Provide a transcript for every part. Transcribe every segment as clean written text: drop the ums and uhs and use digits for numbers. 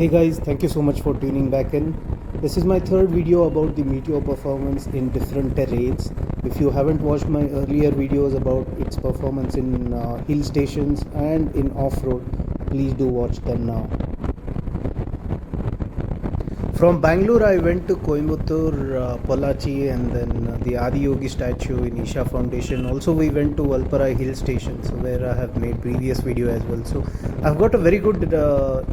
Hey guys, thank you so much for tuning back in. This is my third video about the Meteor performance in different terrains. If you haven't watched my earlier videos about its performance in hill stations and in off-road, please do watch them now. From Bangalore, I went to Coimbatore, Pollachi, and then the Adi Yogi statue in Isha Foundation. Also, we went to Valparai Hill Station, so where I have made previous video as well. So, I've got a very good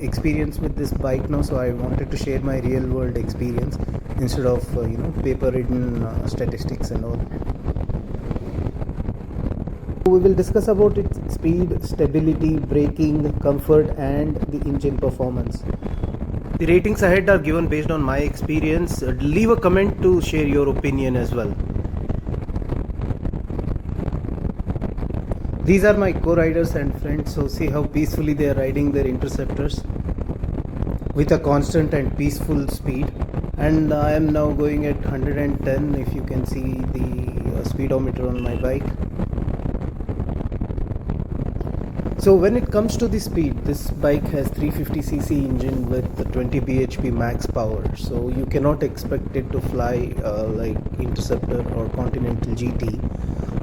experience with this bike now. So, I wanted to share my real-world experience instead of paper-written statistics and all. We will discuss about its speed, stability, braking, comfort, and the engine performance. The ratings ahead are given based on my experience. Leave a comment to share your opinion as well. These are my co-riders and friends, so see how peacefully they are riding their Interceptors with a constant and peaceful speed. And I am now going at 110, if you can see the speedometer on my bike. So when it comes to the speed, this bike has 350cc engine with 20 bhp max power. So you cannot expect it to fly like Interceptor or Continental GT.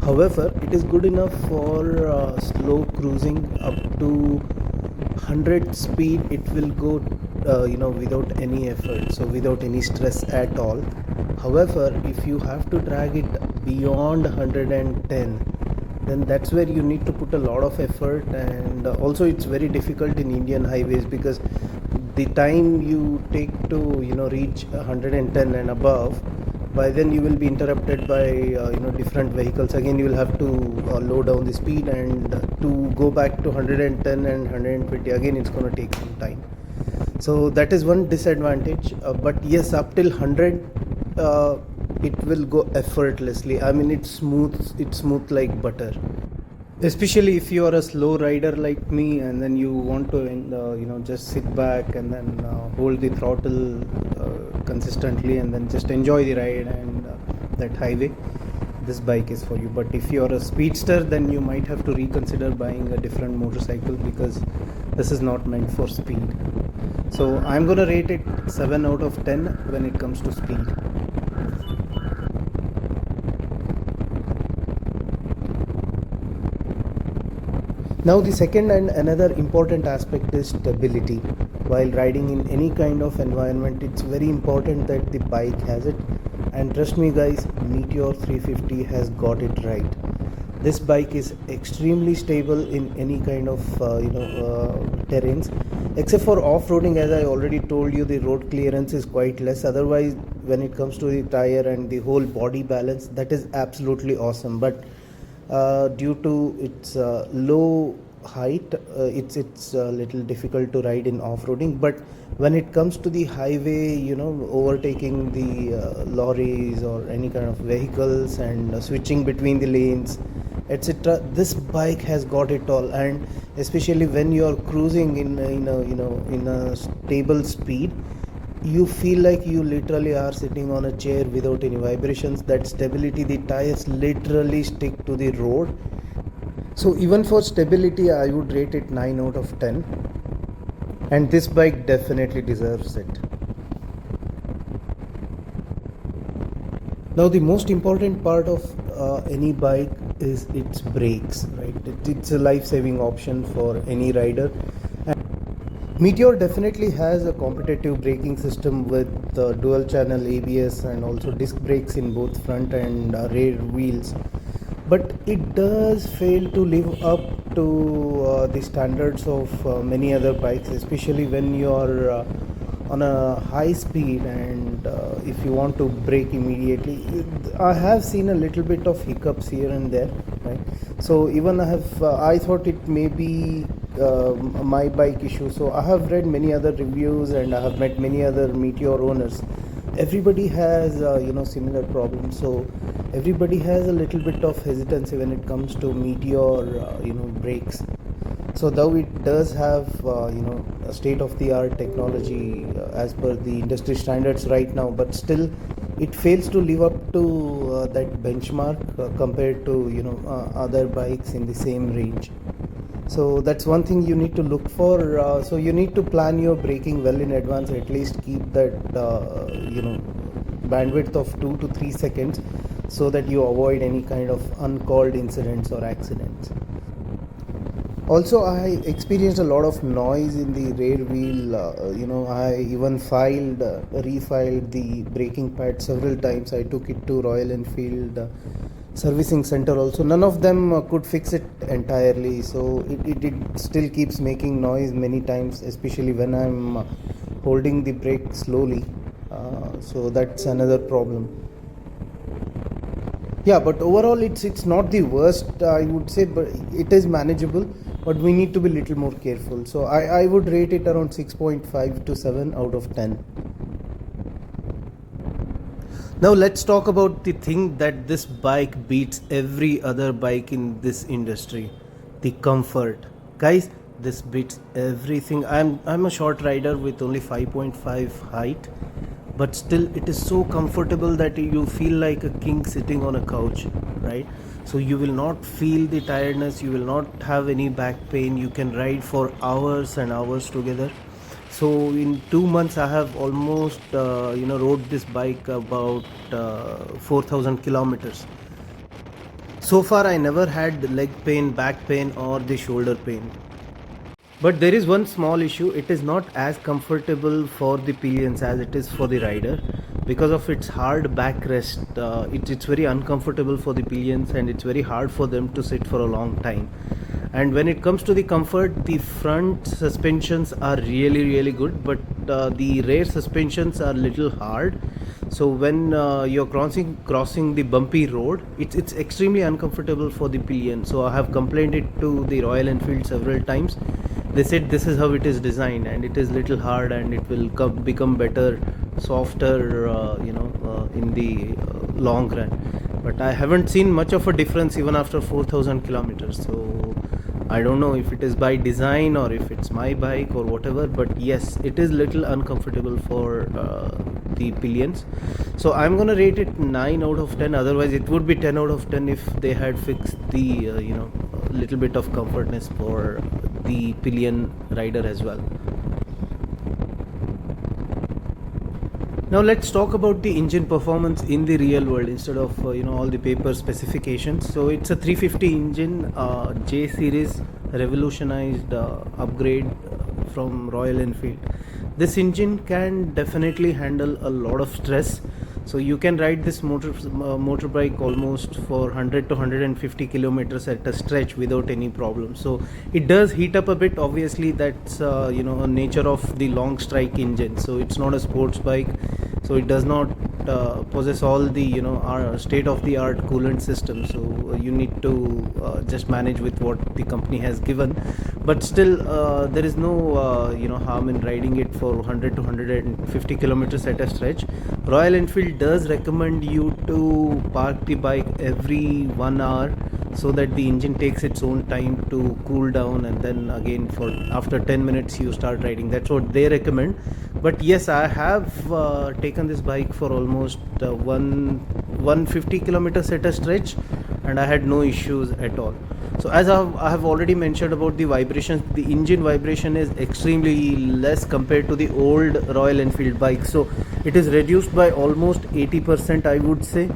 However, it is good enough for slow cruising up to 100 speed. It will go without any effort, so without any stress at all. However, if you have to drag it beyond 110, then that's where you need to put a lot of effort, and also it's very difficult in Indian highways because the time you take to reach 110 and above, by then you will be interrupted by different vehicles. Again, you will have to low down the speed, and to go back to 110 and 120 again, it's going to take some time. So that is one disadvantage, but yes, up till 100 it will go effortlessly. I mean, it's smooth like butter. Especially if you are a slow rider like me, and then you want to just sit back and then hold the throttle consistently and then just enjoy the ride and that highway, this bike is for you. But if you are a speedster, then you might have to reconsider buying a different motorcycle because this is not meant for speed. So I'm gonna rate it 7 out of 10 when it comes to speed. Now the second and another important aspect is stability. While riding in any kind of environment, it's very important that the bike has it. And trust me guys, Meteor 350 has got it right. This bike is extremely stable in any kind of terrains, except for off-roading. As I already told you, the road clearance is quite less. Otherwise, when it comes to the tire and the whole body balance, that is absolutely awesome. But due to its low height, it's a little difficult to ride in off-roading. But when it comes to the highway, overtaking the lorries or any kind of vehicles and switching between the lanes, etc., this bike has got it all. And especially when you are cruising in a stable speed, you feel like you literally are sitting on a chair without any vibrations. That stability, the tires literally stick to the road. So even for stability, I would rate it 9 out of 10, and this bike definitely deserves it. Now the most important part of any bike is its brakes, right? It's a life-saving option for any rider. Meteor definitely has a competitive braking system with dual channel ABS and also disc brakes in both front and rear wheels, but it does fail to live up to the standards of many other bikes, especially when you are on a high speed and if you want to brake immediately. I have seen a little bit of hiccups here and there, right? So even I thought it may be my bike issue. So I have read many other reviews and I have met many other Meteor owners. Everybody has similar problems. So everybody has a little bit of hesitancy when it comes to Meteor brakes. So though it does have a state-of-the-art technology as per the industry standards right now, but still it fails to live up to that benchmark compared to other bikes in the same range. So that's one thing you need to look for. So you need to plan your braking well in advance. At least keep that bandwidth of 2 to 3 seconds, so that you avoid any kind of uncalled incidents or accidents. Also, I experienced a lot of noise in the rear wheel. I even refiled the braking pad several times. I took it to Royal Enfield servicing center also. None of them could fix it entirely. So it still keeps making noise many times, especially when I'm holding the brake slowly. So that's another problem. Yeah, but overall it's not the worst, I would say, but it is manageable, but we need to be a little more careful. So I would rate it around 6.5 to 7 out of 10. Now let's talk about the thing that this bike beats every other bike in this industry, the comfort. Guys, this beats everything. I'm a short rider with only 5.5 height, but still it is so comfortable that you feel like a king sitting on a couch, right? So you will not feel the tiredness, you will not have any back pain. You can ride for hours and hours together. So in 2 months I have almost rode this bike about 4,000 kilometers. So far I never had leg pain, back pain or the shoulder pain. But there is one small issue. It is not as comfortable for the pillions as it is for the rider because of its hard backrest. It's very uncomfortable for the pillions and it's very hard for them to sit for a long time. And when it comes to the comfort, the front suspensions are really good, but the rear suspensions are little hard. So when you're crossing the bumpy road, it's extremely uncomfortable for the pillion. So I have complained it to the Royal Enfield several times. They said this is how it is designed and it is little hard and it will become better, softer, in the long run. But I haven't seen much of a difference even after 4,000 kilometers. So I don't know if it is by design or if it's my bike or whatever, but yes, it is little uncomfortable for the pillions. So I'm gonna rate it 9 out of 10. Otherwise it would be 10 out of 10 if they had fixed the little bit of comfortness for the pillion rider as well. Now let's talk about the engine performance in the real world instead of all the paper specifications. So it's a 350 engine, J series revolutionized upgrade from Royal Enfield. This engine can definitely handle a lot of stress. So you can ride this motorbike almost for 100 to 150 kilometers at a stretch without any problem. So it does heat up a bit. Obviously, that's a nature of the long strike engine. So it's not a sports bike. So it does not possess all the our state of the art coolant system. So you need to just manage with what the company has given. But still, there is no harm in riding it for 100 to 150 kilometers at a stretch. Royal Enfield does recommend you to park the bike every 1 hour so that the engine takes its own time to cool down, and then again for after 10 minutes you start riding. That's what they recommend. But yes, I have taken this bike for almost 150 kilometers at a stretch and I had no issues at all. So as I have already mentioned about the vibrations, the engine vibration is extremely less compared to the old Royal Enfield bikes. So it is reduced by almost 80%, I would say.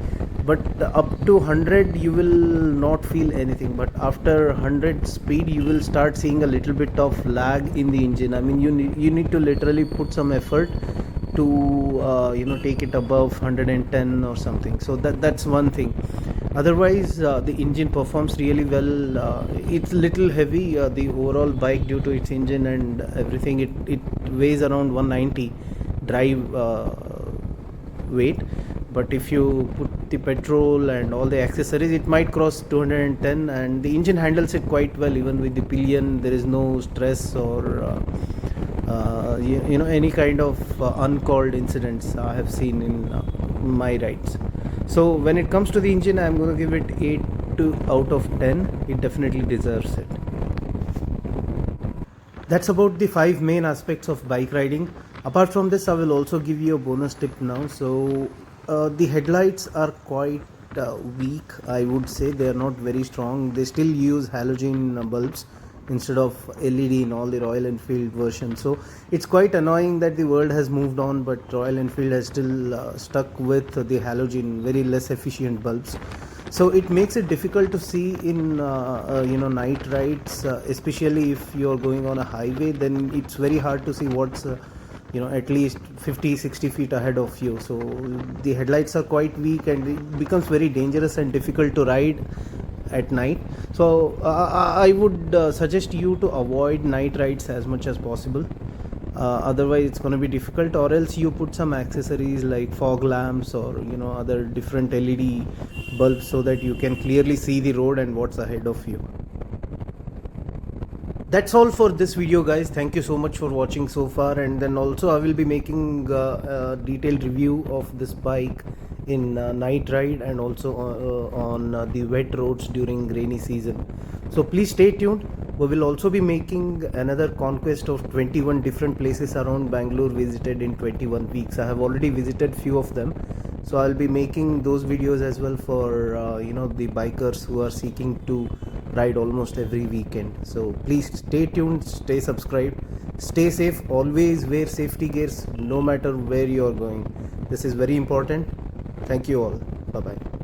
But up to 100 you will not feel anything, but after 100 speed you will start seeing a little bit of lag in the engine. I mean, you need to literally put some effort to take it above 110 or something. So that's one thing. Otherwise the engine performs really well. It's little heavy, the overall bike, due to its engine and everything. It weighs around 190 drive weight, but if you put the petrol and all the accessories it might cross 210, and the engine handles it quite well. Even with the pillion there is no stress or any kind of uncalled incidents I have seen in my rides. So when it comes to the engine, I'm going to give it 8 out of 10. It definitely deserves it. That's about the 5 main aspects of bike riding. Apart from this, I will also give you a bonus tip now. So the headlights are quite weak, I would say. They are not very strong. They still use halogen bulbs instead of LED in all the Royal Enfield versions. So it's quite annoying that the world has moved on, but Royal Enfield has still stuck with the halogen, very less efficient bulbs. So it makes it difficult to see in night rides, especially if you're going on a highway. Then it's very hard to see what's at least 50-60 feet ahead of you. So the headlights are quite weak, and it becomes very dangerous and difficult to ride at night. So I would suggest you to avoid night rides as much as possible. Otherwise it's going to be difficult, or else you put some accessories like fog lamps or other different LED bulbs, so that you can clearly see the road and what's ahead of you. That's all for this video, guys. Thank you so much for watching so far, and then also I will be making a detailed review of this bike in night ride, and also on the wet roads during rainy season. So please stay tuned. We will also be making another conquest of 21 different places around Bangalore visited in 21 weeks. I have already visited few of them, so I'll be making those videos as well for the bikers who are seeking to ride almost every weekend. So please stay tuned, stay subscribed, stay safe, always wear safety gears no matter where you are going. This is very important. Thank you all. Bye bye.